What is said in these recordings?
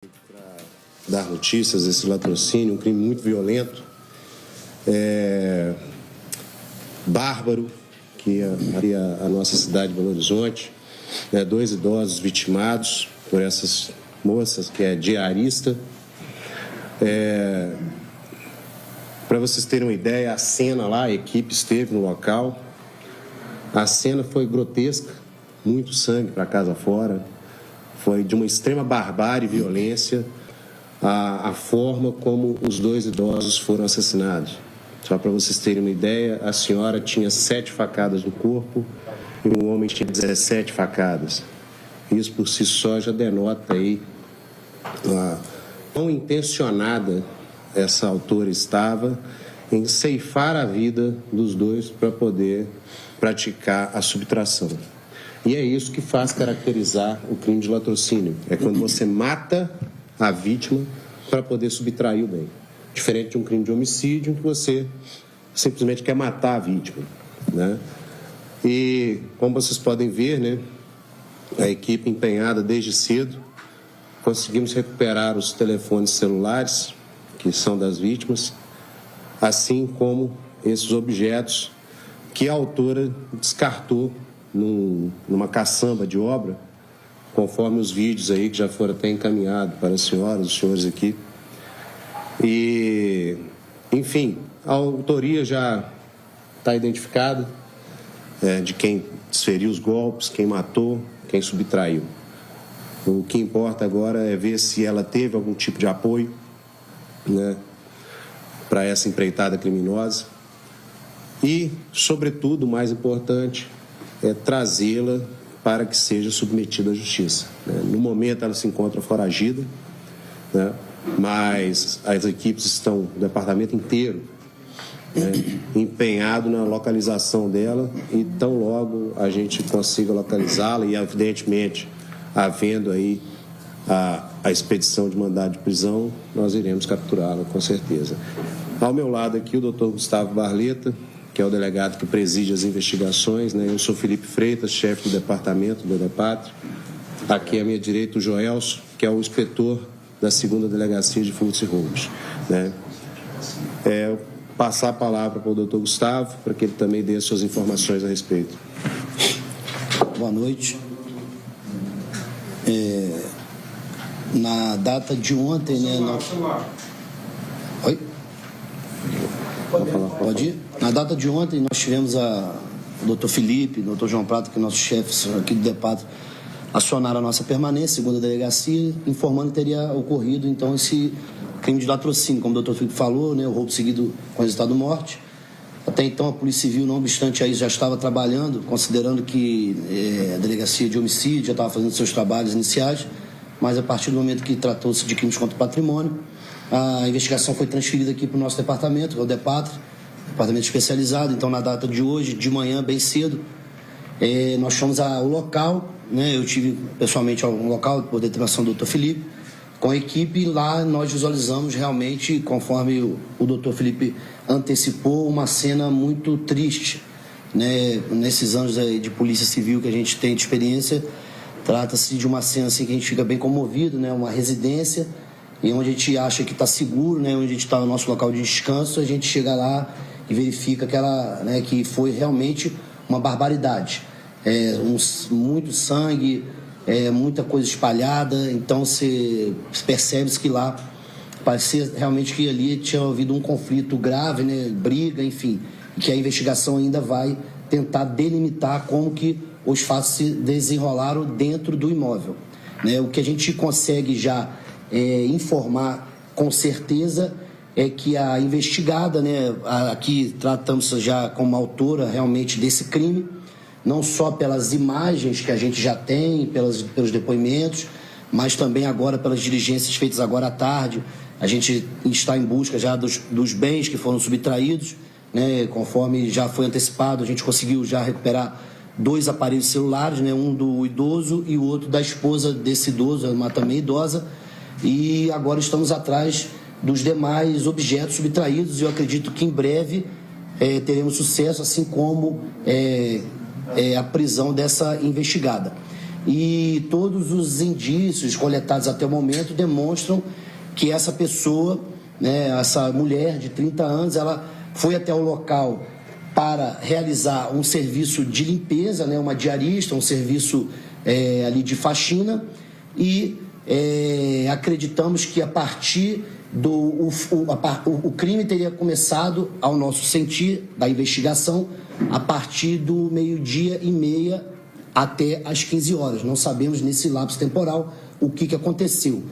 Para dar notícias desse latrocínio, um crime muito violento, bárbaro, que a nossa cidade de Belo Horizonte, 2 idosos vitimados por essas moças, que é diarista. Para vocês terem uma ideia, a cena lá, a equipe esteve no local, a cena foi grotesca, muito sangue para casa fora. Foi de uma extrema barbárie e violência a forma como os 2 idosos foram assassinados. Só para vocês terem uma ideia, a senhora tinha 7 facadas no corpo e o homem tinha 17 facadas. Isso por si só já denota aí quão intencionada essa autora estava em ceifar a vida dos 2 para poder praticar a subtração. E é isso que faz caracterizar o crime de latrocínio. É quando você mata a vítima para poder subtrair o bem. Diferente de um crime de homicídio, em que você simplesmente quer matar a vítima, né? E, como vocês podem ver, né, a equipe empenhada desde cedo, conseguimos recuperar os telefones celulares, que são das vítimas, assim como esses objetos que a autora descartou numa caçamba de obra, conforme os vídeos aí que já foram até encaminhados para as senhoras, os senhores aqui. E, enfim, a autoria já está identificada, de quem desferiu os golpes, quem matou, quem subtraiu. O que importa agora é ver se ela teve algum tipo de apoio, né, para essa empreitada criminosa e, sobretudo, o mais importante, é trazê-la para que seja submetida à justiça. No momento ela se encontra foragida, né? Mas as equipes estão, o departamento inteiro, empenhado na localização dela, e tão logo a gente consiga localizá-la e, evidentemente, havendo aí a expedição de mandado de prisão, nós iremos capturá-la, com certeza. Ao meu lado aqui o doutor Gustavo Barleta, que é o delegado que preside as investigações, né? Eu sou Felipe Freitas, chefe do departamento do DEPATRE. Aqui à minha direita o Joelso, que é o inspetor da 2ª Delegacia de Furtos e Roubos, né? Passar a palavra para o doutor Gustavo, para que ele também dê as suas informações a respeito. Boa noite. Na data de ontem, né? Oi? Pode ir? Na data de ontem, nós tivemos o doutor Felipe, o doutor João Prata, que é nosso chefe aqui do DEPATRE, acionaram a nossa permanência, 2ª Delegacia, informando que teria ocorrido, então, esse crime de latrocínio, como o doutor Felipe falou, né, o roubo seguido com resultado de morte. Até então, a Polícia Civil, não obstante aí, já estava trabalhando, considerando que a Delegacia de Homicídio já estava fazendo seus trabalhos iniciais, mas a partir do momento que tratou-se de crimes contra o patrimônio, a investigação foi transferida aqui para o nosso departamento, que é o DEPATRE, departamento especializado. Então, na data de hoje, de manhã, bem cedo, nós fomos ao local, né? Eu tive pessoalmente ao local, por determinação do doutor Felipe, com a equipe, e lá nós visualizamos realmente, conforme o doutor Felipe antecipou, uma cena muito triste, né? Nesses anos de Polícia Civil que a gente tem de experiência, trata-se de uma cena assim que a gente fica bem comovido, né? Uma residência, e onde a gente acha que está seguro, né? Onde a gente está no nosso local de descanso, a gente chega lá e verifica que foi realmente uma barbaridade. Muito sangue, muita coisa espalhada. Então você percebe que lá parecia realmente que ali tinha havido um conflito grave, né? Briga, enfim, e que a investigação ainda vai tentar delimitar como que os fatos se desenrolaram dentro do imóvel, né? O que a gente consegue já informar com certeza é que a investigada, né, aqui tratamos já como autora realmente desse crime, não só pelas imagens que a gente já tem, pelos depoimentos, mas também agora pelas diligências feitas agora à tarde. A gente está em busca já dos bens que foram subtraídos, né, conforme já foi antecipado, a gente conseguiu já recuperar 2 aparelhos celulares, né, um do idoso e o outro da esposa desse idoso, uma também idosa, e agora estamos atrás dos demais objetos subtraídos, e eu acredito que em breve teremos sucesso, assim como a prisão dessa investigada. e todos os indícios coletados até o momento demonstram que essa pessoa, né, essa mulher de 30 anos, ela foi até o local para realizar um serviço de limpeza, né, uma diarista, um serviço ali de faxina, e acreditamos que a partir o crime teria começado, ao nosso sentir, da investigação, a partir do 12h30 até as 15 horas. Não sabemos nesse lapso temporal o que aconteceu,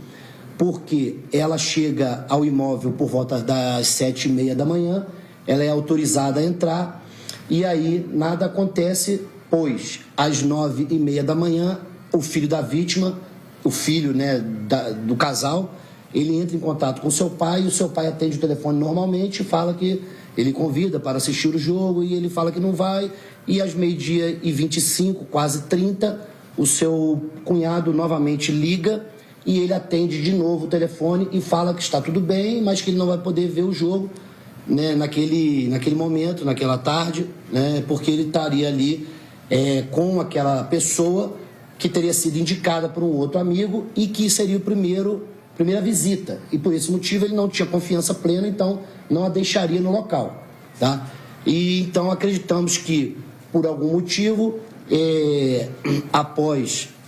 porque ela chega ao imóvel por volta das 7h30 da manhã, ela é autorizada a entrar e aí nada acontece, pois às 9h30 da manhã o filho da vítima, o filho, né, do casal, ele entra em contato com o seu pai e o seu pai atende o telefone normalmente e fala que ele convida para assistir o jogo e ele fala que não vai, e às 12h25, quase 30, o seu cunhado novamente liga e ele atende de novo o telefone e fala que está tudo bem, mas que ele não vai poder ver o jogo, né, naquele momento, naquela tarde, né, porque ele estaria ali com aquela pessoa que teria sido indicada por um outro amigo e que seria a primeira visita. E por esse motivo ele não tinha confiança plena, então não a deixaria no local. Tá? E então acreditamos que, por algum motivo,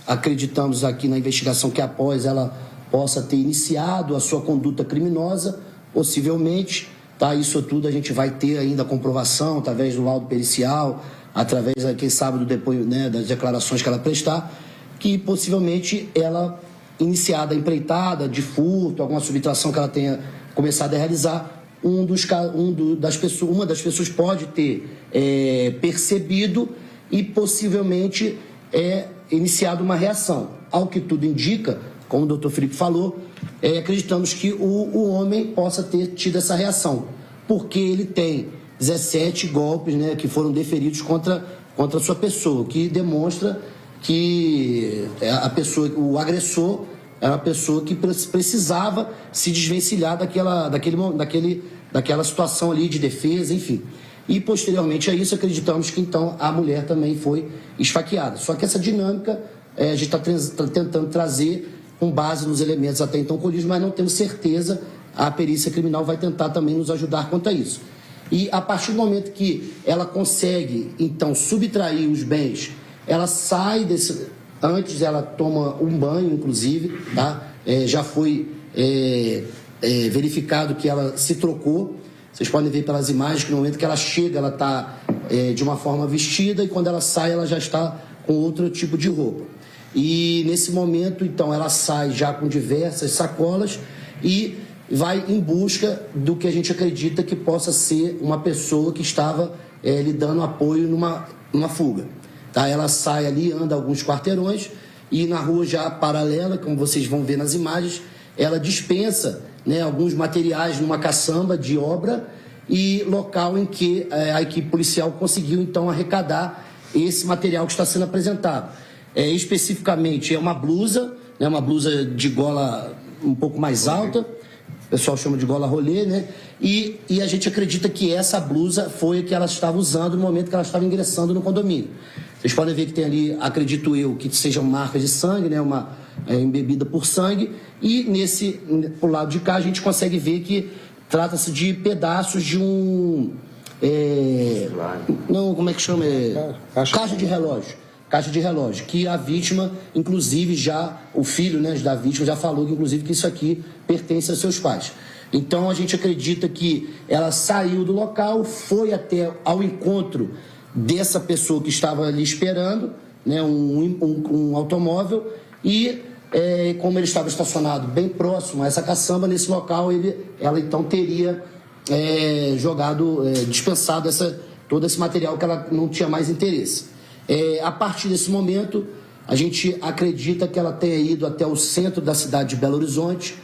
acreditamos aqui na investigação que após ela possa ter iniciado a sua conduta criminosa, possivelmente, tá? Isso tudo a gente vai ter ainda a comprovação através do laudo pericial, através, quem sabe, do depoimento, né, das declarações que ela prestar, que possivelmente ela, iniciada a empreitada de furto, alguma subtração que ela tenha começado a realizar, uma das pessoas pode ter percebido e possivelmente iniciado uma reação. Ao que tudo indica, como o doutor Felipe falou, acreditamos que o homem possa ter tido essa reação, porque ele tem 17 golpes, né, que foram deferidos contra a sua pessoa, que demonstra que o agressor era uma pessoa que precisava se desvencilhar daquela situação ali de defesa, enfim. E posteriormente a isso, acreditamos que então a mulher também foi esfaqueada. Só que essa dinâmica a gente está tentando trazer com base nos elementos até então colhidos, mas não temos certeza. A perícia criminal vai tentar também nos ajudar quanto a isso. E a partir do momento que ela consegue, então, subtrair os bens, ela sai desse... Antes ela toma um banho, inclusive, tá? Já foi verificado que ela se trocou. Vocês podem ver pelas imagens que no momento que ela chega, ela está de uma forma vestida, e quando ela sai, ela já está com outro tipo de roupa. E nesse momento, então, ela sai já com diversas sacolas e vai em busca do que a gente acredita que possa ser uma pessoa que estava lhe dando apoio numa fuga. Tá? Ela sai ali, anda alguns quarteirões e na rua já paralela, como vocês vão ver nas imagens, ela dispensa, né, alguns materiais numa caçamba de obra, e local em que a equipe policial conseguiu então arrecadar esse material que está sendo apresentado. Especificamente é uma blusa, né, uma blusa de gola um pouco mais alta, o pessoal chama de gola rolê, né? E a gente acredita que essa blusa foi a que ela estava usando no momento que ela estava ingressando no condomínio. Vocês podem ver que tem ali, acredito eu, que sejam marcas de sangue, né? Uma embebida por sangue. E pro lado de cá a gente consegue ver que trata-se de pedaços de um... não, como é que chama? Caixa de relógio. Caixa de relógio, que a vítima, inclusive o filho, né, da vítima já falou que inclusive que isso aqui pertence aos seus pais. Então a gente acredita que ela saiu do local, foi até ao encontro dessa pessoa que estava ali esperando, né, um automóvel, e como ele estava estacionado bem próximo a essa caçamba, nesse local ela então teria dispensado todo esse material que ela não tinha mais interesse. A partir desse momento, a gente acredita que ela tenha ido até o centro da cidade de Belo Horizonte,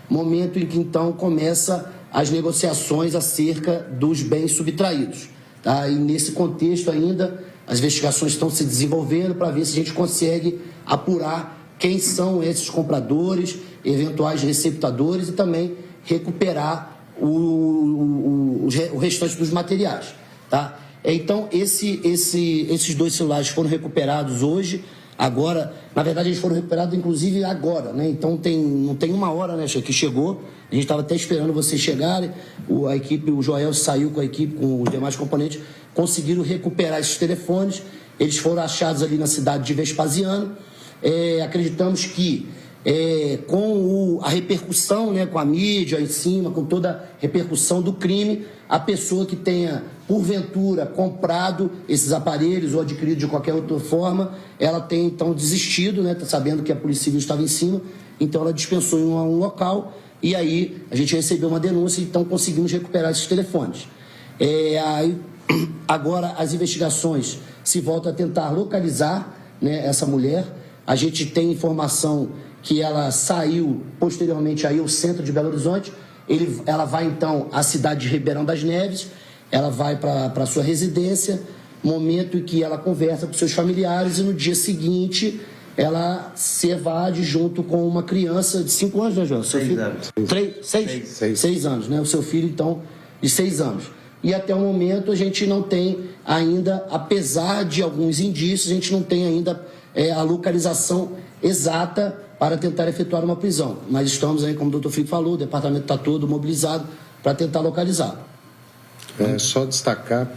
momento em que então começa as negociações acerca dos bens subtraídos. Tá? E nesse contexto ainda, as investigações estão se desenvolvendo para ver se a gente consegue apurar quem são esses compradores, eventuais receptadores, e também recuperar o restante dos materiais. Tá? Então, esses 2 celulares foram recuperados hoje, Agora, na verdade, eles foram recuperados, inclusive, agora, né? Então, não tem uma hora, né, que chegou. A gente estava até esperando vocês chegarem. A equipe, o Joel saiu com a equipe, com os demais componentes, conseguiram recuperar esses telefones. Eles foram achados ali na cidade de Vespasiano. Acreditamos que com a repercussão, né, com a mídia em cima, com toda a repercussão do crime, a pessoa que tenha, porventura, comprado esses aparelhos ou adquirido de qualquer outra forma, ela tem, então, desistido, né, sabendo que a Polícia Civil estava em cima, então ela dispensou em um local, e aí a gente recebeu uma denúncia, então conseguimos recuperar esses telefones. Agora as investigações se voltam a tentar localizar, né, essa mulher. A gente tem informação que ela saiu posteriormente aí ao centro de Belo Horizonte. Ela vai então à cidade de Ribeirão das Neves, ela vai para a sua residência, momento em que ela conversa com seus familiares, e no dia seguinte ela se evade junto com uma criança de 5 anos, né, João? 6 anos. 6 anos, né? O seu filho, então, de 6 anos. E até o momento a gente não tem ainda, apesar de alguns indícios, a gente não tem ainda a localização exata para tentar efetuar uma prisão. Mas estamos aí, como o doutor Filipe falou, o departamento está todo mobilizado para tentar localizar. Só destacar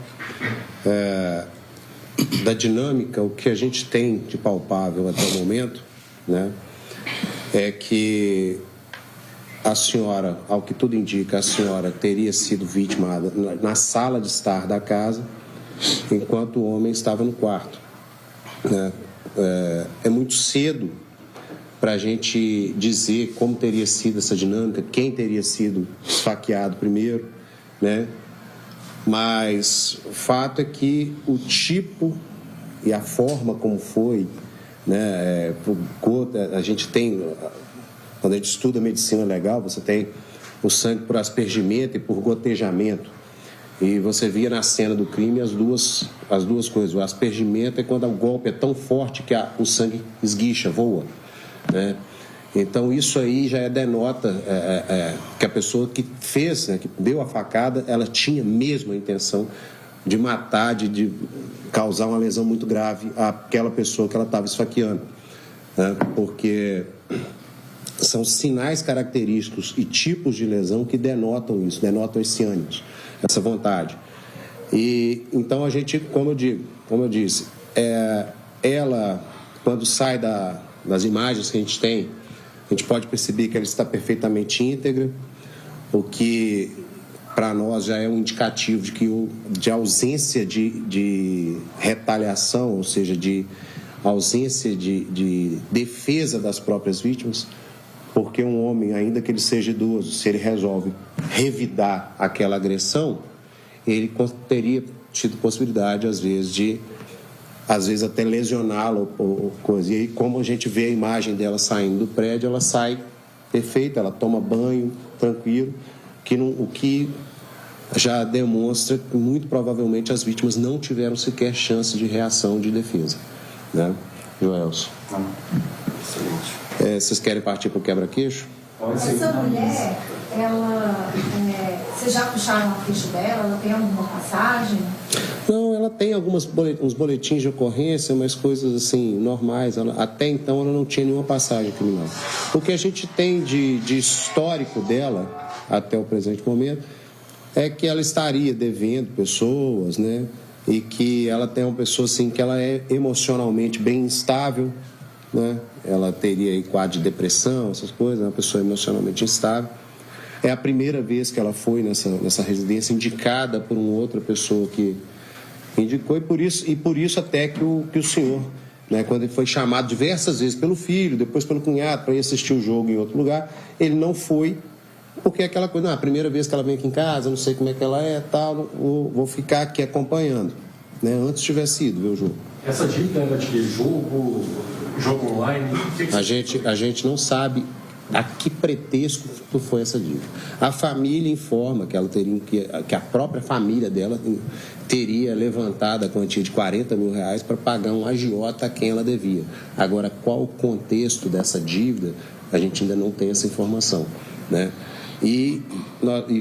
da dinâmica, o que a gente tem de palpável até o momento, né, é que a senhora, ao que tudo indica, a senhora teria sido vítima na sala de estar da casa, enquanto o homem estava no quarto, né? É muito cedo para a gente dizer como teria sido essa dinâmica, quem teria sido esfaqueado primeiro, né? Mas o fato é que o tipo e a forma como foi, né? A gente tem, quando a gente estuda medicina legal, você tem o sangue por aspergimento e por gotejamento. E você via na cena do crime as duas coisas. O aspergimento é quando o golpe é tão forte que o sangue esguicha, voa, né? Então isso aí já denota que a pessoa que fez, né, que deu a facada, ela tinha mesmo a intenção de matar, de causar uma lesão muito grave àquela pessoa que ela estava esfaqueando, né? Porque são sinais característicos e tipos de lesão que denotam isso, denotam esse ânimo, essa vontade. E então a gente, como eu disse, ela, quando sai das imagens que a gente tem, a gente pode perceber que ela está perfeitamente íntegra, o que para nós já é um indicativo de ausência de retaliação, ou seja, de ausência de defesa das próprias vítimas, porque um homem, ainda que ele seja idoso, se ele resolve revidar aquela agressão, ele teria tido possibilidade, às vezes até lesioná-lo ou coisa. E aí, como a gente vê a imagem dela saindo do prédio, ela sai perfeita, ela toma banho, tranquilo, o que já demonstra que, muito provavelmente, as vítimas não tiveram sequer chance de reação, de defesa, né? Joelson. Vocês querem partir para o quebra-queixo? Essa mulher, vocês já puxaram a ficha dela? Ela tem alguma passagem? Não, ela tem uns boletins de ocorrência, mas coisas assim, normais. Até então ela não tinha nenhuma passagem criminal. O que a gente tem de histórico dela, até o presente momento, é que ela estaria devendo pessoas, né? E que ela tem uma pessoa assim, que ela é emocionalmente bem instável, né? Ela teria aí quadro de depressão, essas coisas, uma pessoa emocionalmente instável. É a primeira vez que ela foi nessa residência, indicada por uma outra pessoa que indicou, e por isso até que o senhor, né, quando ele foi chamado diversas vezes pelo filho, depois pelo cunhado, para ir assistir o jogo em outro lugar, ele não foi, porque é aquela coisa, a primeira vez que ela vem aqui em casa, não sei como é que ela é, tal, vou ficar aqui acompanhando, né? Antes tivesse ido ver o jogo. Essa dívida era de jogo online? A gente não sabe a que pretexto foi essa dívida. A família informa que ela teria que a própria família dela teria levantado a quantia de R$40 mil para pagar um agiota a quem ela devia. Agora, qual o contexto dessa dívida, a gente ainda não tem essa informação, né? E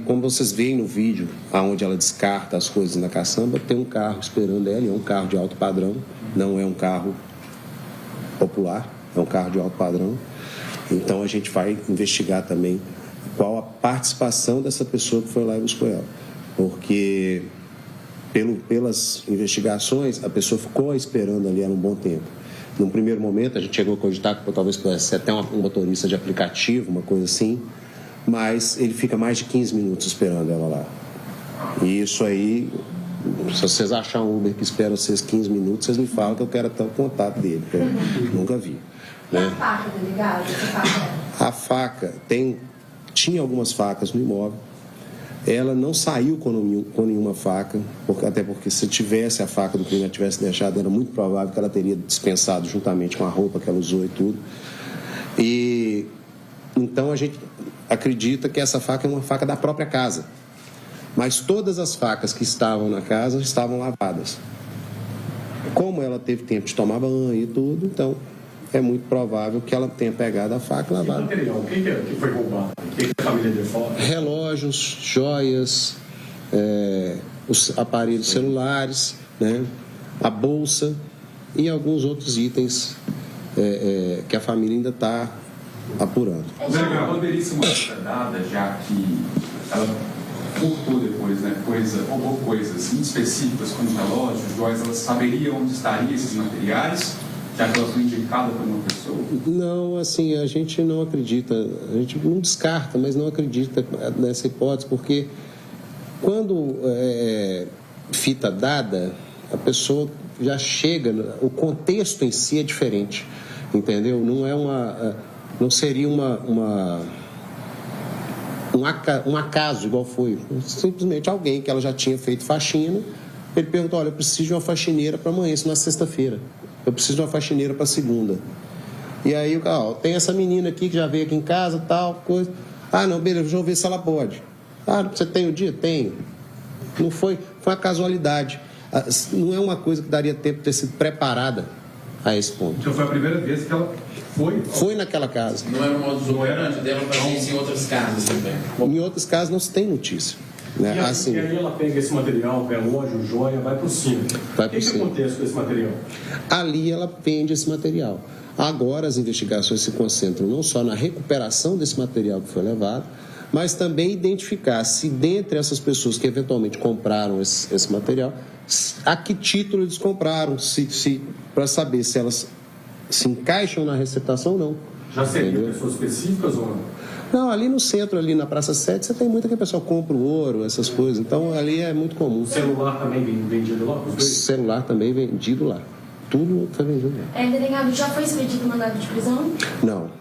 como vocês veem no vídeo, onde ela descarta as coisas na caçamba, tem um carro esperando ela, é um carro de alto padrão, não é um carro popular, é um carro de alto padrão. Então a gente vai investigar também qual a participação dessa pessoa que foi lá e buscou ela. Porque pelas investigações, a pessoa ficou esperando ali há um bom tempo. Num primeiro momento, a gente chegou a cogitar que talvez pudesse ser até um motorista de aplicativo, uma coisa assim, mas ele fica mais de 15 minutos esperando ela lá. E isso aí, se vocês acharem um Uber que espera vocês 15 minutos, vocês me falam que eu quero até o contato dele, que eu nunca vi. E a faca, delegado? A faca, tinha algumas facas no imóvel. Ela não saiu com nenhuma faca, até porque se tivesse a faca do crime, ela tivesse deixado, era muito provável que ela teria dispensado juntamente com a roupa que ela usou e tudo. E então a gente acredita que essa faca é uma faca da própria casa. Mas todas as facas que estavam na casa estavam lavadas. Como ela teve tempo de tomar banho e tudo, então é muito provável que ela tenha pegado a faca e lavado. O material, o que foi roubado? O que a família de fora? Relógios, joias, os aparelhos celulares, né, a bolsa e alguns outros itens que a família ainda está apurando. Poderia ser uma coisa dada, já que ela furtou depois, né, roubou coisas específicas como relógios, joias, ela saberia onde estariam esses materiais? Já que ela foi indicada por uma pessoa? Não, assim, a gente não acredita, a gente não descarta, mas não acredita nessa hipótese, porque quando fita dada, a pessoa já chega, o contexto em si é diferente, entendeu? Não seria um acaso igual foi, simplesmente alguém que ela já tinha feito faxina, ele perguntou, olha, eu preciso de uma faxineira para amanhã, isso na sexta-feira. Eu preciso de uma faxineira para segunda. E aí, tem essa menina aqui que já veio aqui em casa, tal, coisa. Ah, não, beleza, deixa eu ver se ela pode. Ah, você tem o dia? Tenho. Não foi uma casualidade. Não é uma coisa que daria tempo de ter sido preparada a esse ponto. Então foi a primeira vez que ela foi? Foi naquela casa. Não era o modus operandi dela fazer isso em outras casas também? Em outros casos não se tem notícia. Né? E aí ela pega esse material, relógio, joia, vai para o cine. O que acontece com esse material? Ali ela vende esse material. Agora as investigações se concentram não só na recuperação desse material que foi levado, mas também identificar se dentre essas pessoas que eventualmente compraram esse material, a que título eles compraram, para saber se elas se encaixam na receptação ou não. Já seriam pessoas específicas ou não? Não, ali no centro, ali na Praça 7, você tem muita que a pessoa compra o ouro, essas coisas. Então, ali é muito comum. O celular também vendido lá? O celular também vendido lá. Tudo foi vendido lá. Delegado, já foi expedido o mandado de prisão? Não.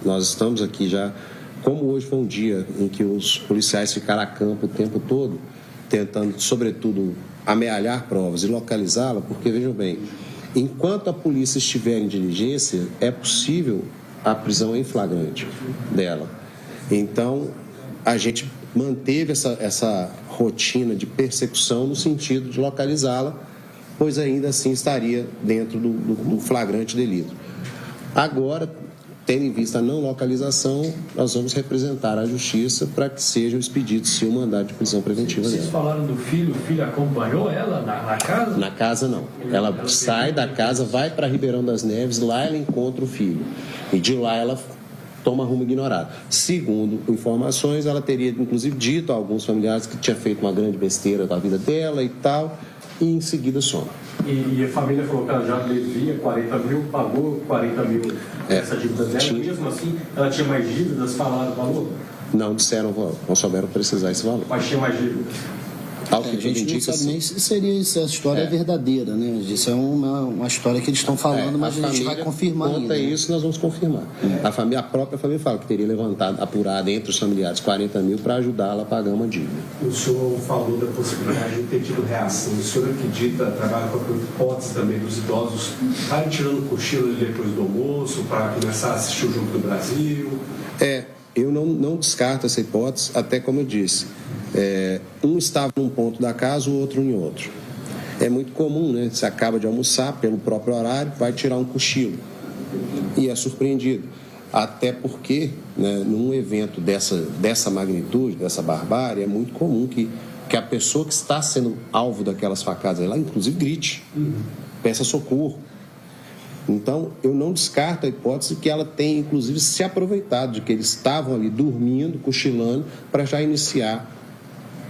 Nós estamos aqui já... Como hoje foi um dia em que os policiais ficaram a campo o tempo todo, tentando, sobretudo, amealhar provas e localizá-la, porque, vejam bem, enquanto a polícia estiver em diligência, é possível a prisão em flagrante dela. Então, a gente manteve essa rotina de persecução no sentido de localizá-la, pois ainda assim estaria dentro do flagrante delito. Agora, tendo em vista a não localização, nós vamos representar a Justiça para que seja expedido sim o mandado de prisão preventiva dela. Vocês falaram do filho, o filho acompanhou ela na casa? Na casa não. Ela sai da casa, vai para Ribeirão das Neves, lá ela encontra o filho. E de lá ela toma rumo ignorado. Segundo informações, ela teria inclusive dito a alguns familiares que tinha feito uma grande besteira da vida dela e tal, e em seguida some. E a família falou que ela já devia 40 mil, pagou 40 mil essa dívida dela. Mesmo assim, ela tinha mais dívidas, falaram o valor? Não disseram, não souberam precisar esse valor. Mas tinha mais dívida. Ao que A gente indica, não sabe sim. nem se seria isso, a história é verdadeira, né? Isso é uma história que eles estão falando, mas a gente vai confirmar conta ainda. isso, nós vamos confirmar. A própria família fala que teria levantado, apurado entre os familiares 40 mil para ajudá-la a pagar uma dívida. O senhor falou da possibilidade de ter tido reação. O senhor acredita, trabalha com a hipótese também dos idosos estarem tirando cochilo depois do almoço para começar a assistir o Jogo do Brasil? Eu não descarto essa hipótese, até como eu disse. Um estava num ponto da casa, o outro em outro. É muito comum, né? Você acaba de almoçar pelo próprio horário, vai tirar um cochilo. E é surpreendido. Até porque, né, num evento dessa magnitude, dessa barbárie, é muito comum que a pessoa que está sendo alvo daquelas facadas, ela inclusive grite, peça socorro. Então, eu não descarto a hipótese que ela tenha, inclusive, se aproveitado de que eles estavam ali dormindo, cochilando, para já iniciar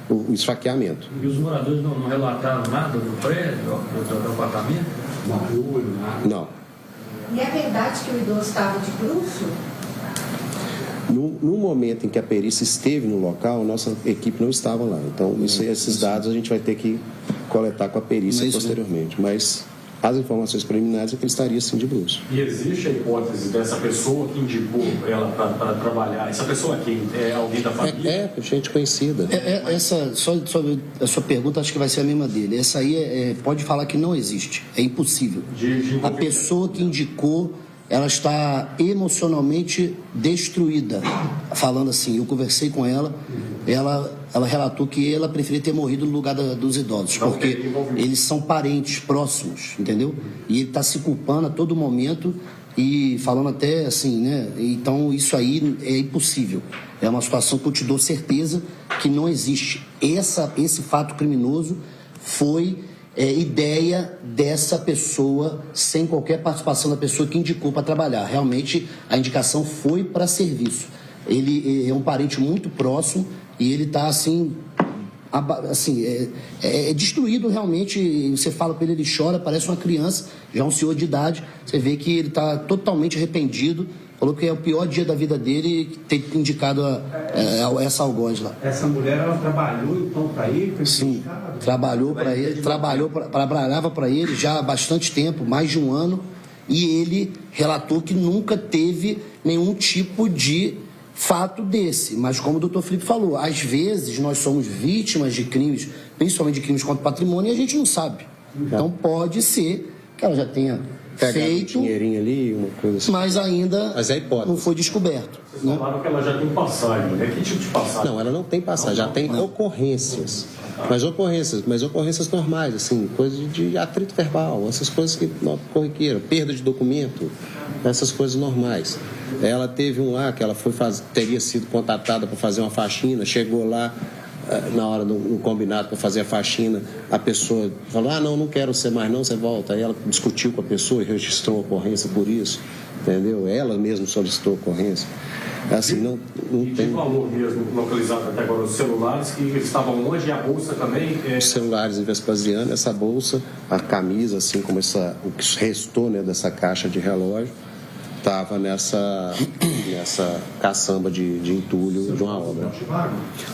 o esfaqueamento. E os moradores não relataram nada do prédio, do apartamento? Não. E é verdade que o idoso estava de bruço? No momento em que a perícia esteve no local, nossa equipe não estava lá. Então, esses dados a gente vai ter que coletar com a perícia posteriormente. Mas as informações preliminares é que ele estaria sim de bruço. E existe a hipótese dessa pessoa que indicou ela para trabalhar? Essa pessoa quem? É alguém da família? É gente conhecida. Só a sua pergunta, acho que vai ser a mesma dele. Essa aí pode falar que não existe. É impossível. A pessoa que indicou, ela está emocionalmente destruída. Falando assim, eu conversei com ela, ela relatou que ela preferia ter morrido no lugar dos idosos, porque eles são parentes próximos, entendeu? E ele está se culpando a todo momento e falando até assim, né? Então isso aí é impossível. É uma situação que eu te dou certeza que não existe. Esse fato criminoso foi ideia dessa pessoa, sem qualquer participação da pessoa que indicou para trabalhar. Realmente a indicação foi para serviço. Ele é um parente muito próximo e ele está assim destruído realmente. Você fala para ele chora, parece uma criança, já um senhor de idade. Você vê que ele está totalmente arrependido. Falou que é o pior dia da vida dele ter indicado essa algoz lá. Essa mulher, ela trabalhou então para ele? Sim, trabalhou para ele, trabalhava para ele já há bastante tempo, mais de um ano, e ele relatou que nunca teve nenhum tipo de fato desse. Mas como o doutor Felipe falou, às vezes nós somos vítimas de crimes, principalmente de crimes contra o patrimônio, e a gente não sabe. Então pode ser que ela já tenha feito um dinheirinho ali, uma coisa assim. Mas ainda é não foi descoberto. Vocês falaram que ela já tem passagem, né? Que tipo de passagem? Não, ela não tem passagem, já tem ocorrências. Mas ocorrências normais, assim, coisas de atrito verbal, essas coisas que não corriqueiram, perda de documento, essas coisas normais. Ela teve um lá que ela teria sido contatada para fazer uma faxina, chegou lá na hora do combinado para fazer a faxina, a pessoa falou, não quero ser mais não, você volta. Aí ela discutiu com a pessoa e registrou a ocorrência por isso, entendeu? Ela mesma solicitou a ocorrência. Assim, não e tem... de valor mesmo localizado até agora, os celulares que estavam longe e a bolsa também? Os celulares em Vespasiano, essa bolsa, a camisa, assim como o que restou, né, dessa caixa de relógio, estava nessa caçamba de entulho de uma obra.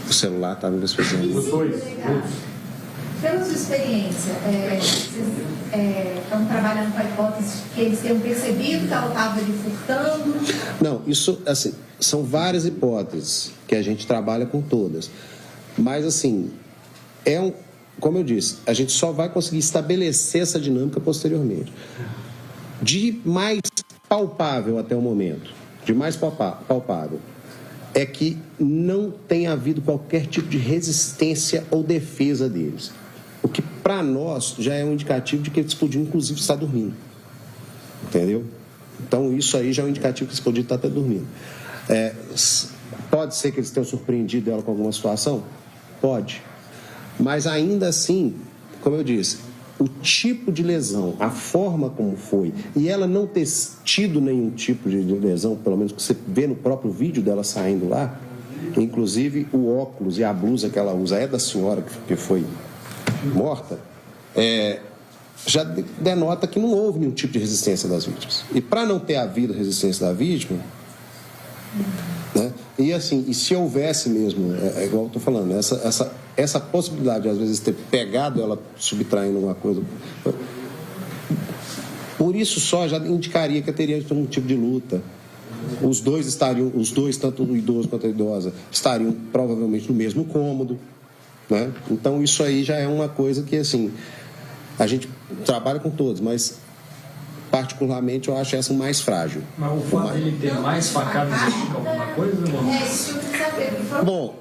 O celular estava em Vespasiano. Os dois. Pela sua experiência, vocês estão trabalhando com a hipótese que eles tenham percebido que ela estava ali furtando? Não, isso, assim, são várias hipóteses que a gente trabalha com todas. Mas, assim, como eu disse, a gente só vai conseguir estabelecer essa dinâmica posteriormente. De mais palpável até o momento, é que não tem havido qualquer tipo de resistência ou defesa deles. O que, para nós, já é um indicativo de que eles podiam, inclusive, estar dormindo. Entendeu? Então, isso aí já é um indicativo que eles podiam estar até dormindo. Pode ser que eles tenham surpreendido ela com alguma situação? Pode. Mas, ainda assim, como eu disse, o tipo de lesão, a forma como foi, e ela não ter tido nenhum tipo de lesão, pelo menos que você vê no próprio vídeo dela saindo lá, inclusive o óculos e a blusa que ela usa é da senhora que foi morta, já denota que não houve nenhum tipo de resistência das vítimas. E para não ter havido resistência da vítima, né, e assim, e se houvesse mesmo, igual eu estou falando, essa possibilidade de às vezes ter pegado ela subtraindo alguma coisa, por isso só já indicaria que teria um tipo de luta. Os dois, tanto o idoso quanto a idosa, estariam provavelmente no mesmo cômodo, né? Então isso aí já é uma coisa que, assim, a gente trabalha com todos, mas particularmente eu acho essa mais frágil. Mas o fato de ele ter mais facadas indica alguma coisa? Bom,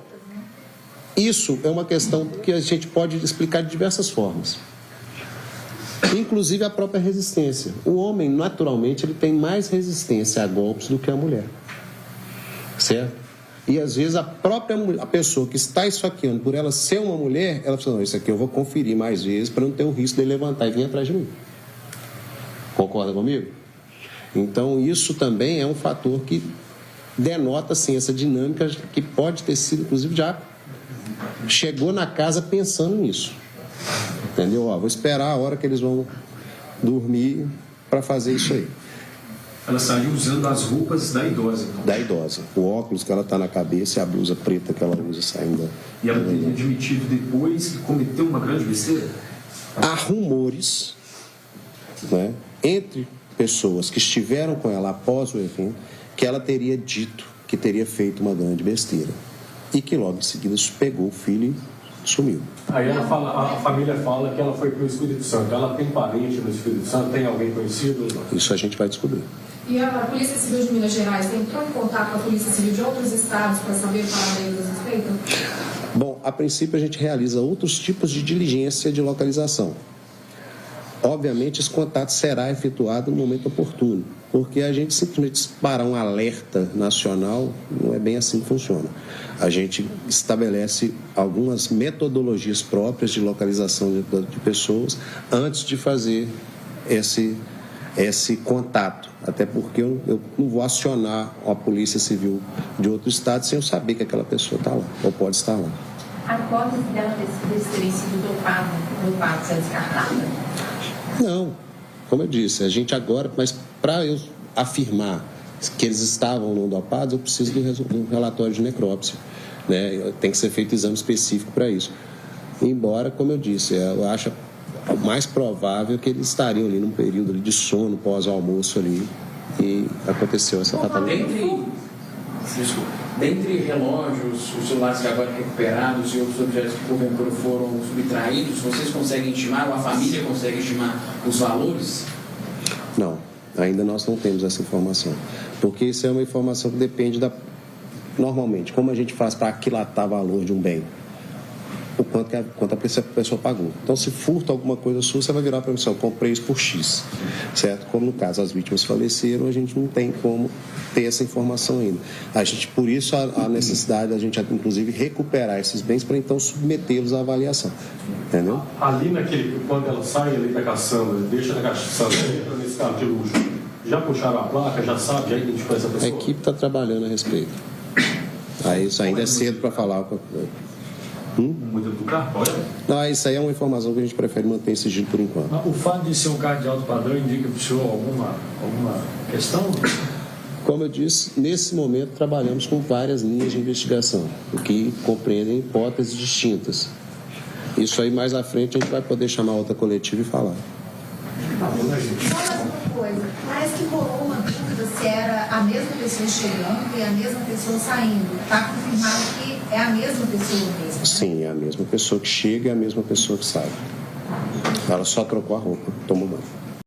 isso é uma questão que a gente pode explicar de diversas formas. Inclusive a própria resistência. O homem, naturalmente, ele tem mais resistência a golpes do que a mulher. Certo? E às vezes a pessoa que está esfaqueando, por ela ser uma mulher, ela fala, não, isso aqui eu vou conferir mais vezes para não ter o risco de ele levantar e vir atrás de mim. Concorda comigo? Então, isso também é um fator que denota, assim, essa dinâmica que pode ter sido, inclusive, já chegou na casa pensando nisso. Entendeu? Ó, vou esperar a hora que eles vão dormir para fazer isso aí. Ela saiu usando as roupas da idosa. Então. Da idosa. O óculos que ela está na cabeça e a blusa preta que ela usa saindo. E ela teria admitido depois que cometeu uma grande besteira? Há rumores, né, entre pessoas que estiveram com ela após o evento, que ela teria dito que teria feito uma grande besteira. E que logo em seguida pegou o filho e sumiu. Aí ela fala, a família fala que ela foi para o Espírito Santo. Ela tem parente no Espírito Santo? Tem alguém conhecido? Isso a gente vai descobrir. E a Polícia Civil de Minas Gerais entrou em contato com a Polícia Civil de outros estados para saber o paradeiro a respeito? Bom, a princípio a gente realiza outros tipos de diligência de localização. Obviamente esse contato será efetuado no momento oportuno, porque a gente simplesmente disparar um alerta nacional não é bem assim que funciona. A gente estabelece algumas metodologias próprias de localização de pessoas antes de fazer esse contato, até porque eu não vou acionar a Polícia Civil de outro estado sem eu saber que aquela pessoa está lá, ou pode estar lá. A hipótese dela ter sido dopado é descartada? Não, como eu disse, a gente agora, mas para eu afirmar que eles estavam ou não dopados, eu preciso do relatório de necrópsia, né? Tem que ser feito exame específico para isso. Embora, como eu disse, eu acho o mais provável que eles estariam ali num período de sono pós-almoço ali e aconteceu essa fatalidade. Dentre relógios, os celulares que agora recuperados e outros objetos que porventura foram subtraídos, vocês conseguem estimar, ou a família consegue estimar os valores? Não, ainda nós não temos essa informação, porque isso é uma informação que depende normalmente, como a gente faz para aquilatar valor de um bem, o quanto a pessoa pagou. Então, se furta alguma coisa sua, você vai virar para a pessoa, eu comprei isso por X, certo? Como no caso as vítimas faleceram, a gente não tem como ter essa informação ainda. Por isso a necessidade da gente, inclusive, recuperar esses bens para então submetê-los à avaliação, entendeu? Ali quando ela sai ali da caçamba, deixa na caçamba, entra nesse carro de luxo, já puxaram a placa, já sabe, já identificou essa pessoa? A equipe está trabalhando a respeito. Isso ainda é cedo para falar. Muito do carro, pode? Não, isso aí é uma informação que a gente prefere manter em sigilo por enquanto. O fato de ser um carro de alto padrão indica para o senhor alguma questão? Como eu disse, nesse momento trabalhamos com várias linhas de investigação, o que compreendem hipóteses distintas. Isso aí mais à frente a gente vai poder chamar outra coletiva e falar. Só mais uma coisa, parece que rolou uma dúvida se era a mesma pessoa chegando e a mesma pessoa saindo. Está confirmado que é a mesma pessoa mesmo? Sim, é a mesma pessoa que chega e a mesma pessoa que sai. Ela só trocou a roupa, tomou banho.